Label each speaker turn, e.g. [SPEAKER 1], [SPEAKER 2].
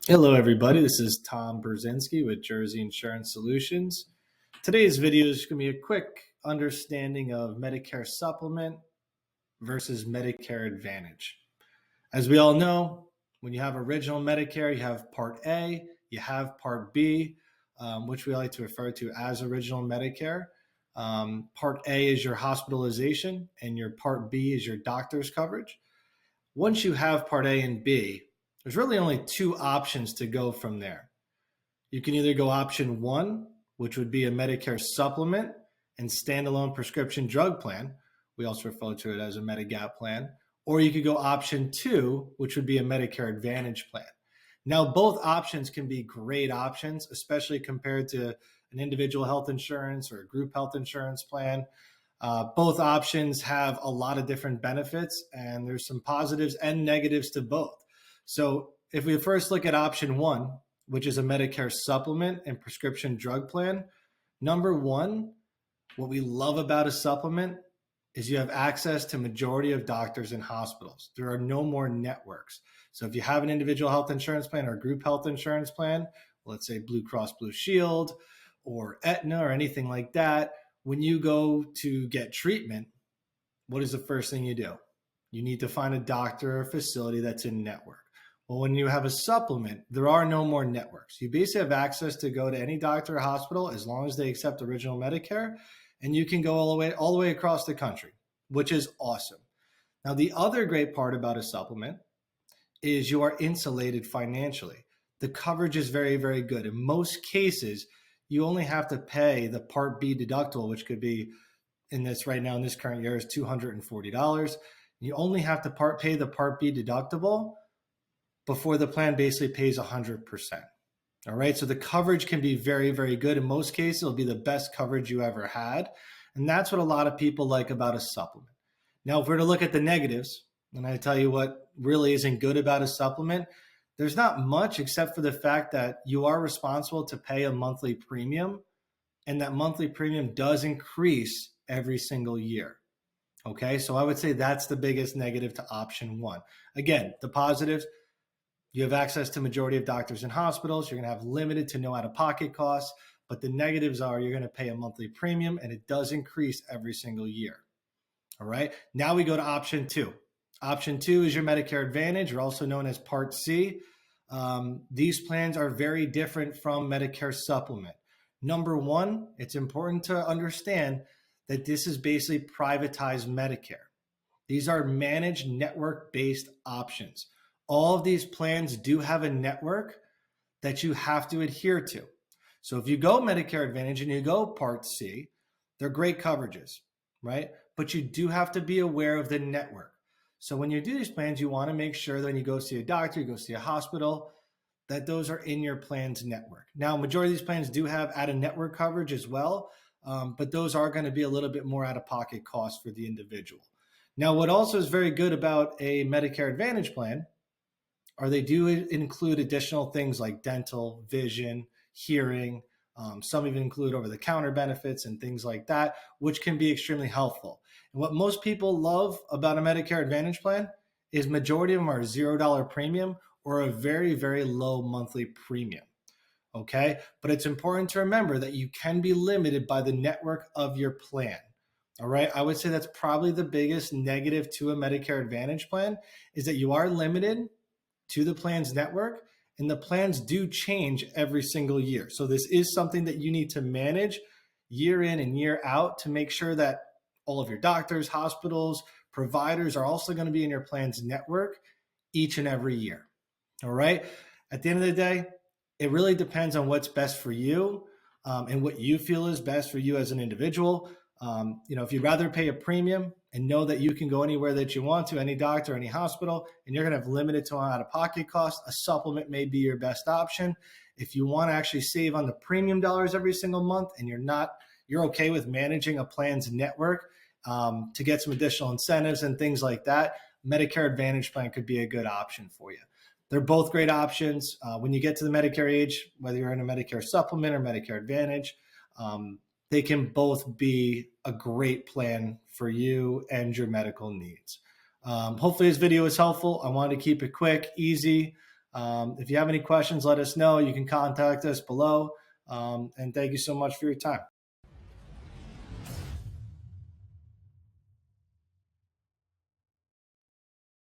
[SPEAKER 1] Hello, everybody. This is Tom Brzezinski with Jersey Insurance Solutions. Today's video is going to be a quick understanding of Medicare Supplement versus Medicare Advantage. As we all know, when you have original Medicare, you have Part A, you have Part B, which we like to refer to as original Medicare. Part A is your hospitalization, and your Part B is your doctor's coverage. Once you have Part A and B, there's really only two options to go from there. You can either go option one, which would be a Medicare supplement and standalone prescription drug plan. We also refer to it as a Medigap plan. Or you could go option two, which would be a Medicare Advantage plan. Now, both options can be great options, especially compared to an individual health insurance or a group health insurance plan. Both options have a lot of different benefits, and there's some positives and negatives to both. So if we first look at option one, which is a Medicare supplement and prescription drug plan, number one, what we love about a supplement is you have access to majority of doctors and hospitals. There are no more networks. So if you have an individual health insurance plan or a group health insurance plan, let's say Blue Cross Blue Shield or Aetna or anything like that, when you go to get treatment, what is the first thing you do? You need to find a doctor or facility that's in network. Well, when you have a supplement, there are no more networks. You basically have access to go to any doctor or hospital as long as they accept original Medicare, and you can go all the way across the country, which is awesome. Now, the other great part about a supplement is you are insulated financially. The coverage is very, very good. In most cases, you only have to pay the Part B deductible, which could be in this right now in this current year is $240. You only have to pay the Part B deductible before the plan basically pays 100%. All right, so the coverage can be very, very good. In most cases, it'll be the best coverage you ever had. And that's what a lot of people like about a supplement. Now, if we're to look at the negatives, and I tell you what really isn't good about a supplement, there's not much except for the fact that you are responsible to pay a monthly premium, and that monthly premium does increase every single year. Okay, so I would say that's the biggest negative to option one. Again, the positives, you have access to majority of doctors and hospitals. You're going to have limited to no out-of-pocket costs. But the negatives are you're going to pay a monthly premium, and it does increase every single year. All right. Now we go to option two. Option two is your Medicare Advantage, or also known as Part C. These plans are very different from Medicare Supplement. Number one, it's important to understand that this is basically privatized Medicare. These are managed network-based options. All of these plans do have a network that you have to adhere to. So if you go Medicare Advantage and you go Part C, they're great coverages, right? But you do have to be aware of the network. So when you do these plans, you want to make sure that when you go see a doctor, you go see a hospital, that those are in your plan's network. Now, majority of these plans do have out-of-network coverage as well, but those are going to be a little bit more out-of-pocket cost for the individual. Now, what also is very good about a Medicare Advantage plan are they do include additional things like dental, vision, hearing. Some even include over-the-counter benefits and things like that, which can be extremely helpful. And what most people love about a Medicare Advantage plan is majority of them are $0 premium or a very, very low monthly premium. Okay, but it's important to remember that you can be limited by the network of your plan. All right, I would say that's probably the biggest negative to a Medicare Advantage plan is that you are limited to the plan's network, and the plans do change every single year. So this is something that you need to manage year in and year out to make sure that all of your doctors, hospitals, providers are also going to be in your plan's network each and every year. All right. At the end of the day, it really depends on what's best for you and what you feel is best for you as an individual. If you'd rather pay a premium and know that you can go anywhere that you want to, any doctor, any hospital, and you're going to have limited to out-of-pocket costs, a supplement may be your best option. If you want to actually save on the premium dollars every single month and you're okay with managing a plan's network to get some additional incentives and things like that, Medicare Advantage plan could be a good option for you. They're both great options. When you get to the Medicare age, whether you're in a Medicare supplement or Medicare Advantage, they can both be a great plan for you and your medical needs. Hopefully this video is helpful. I wanted to keep it quick, easy. If you have any questions, let us know. You can contact us below. And thank you so much for your time.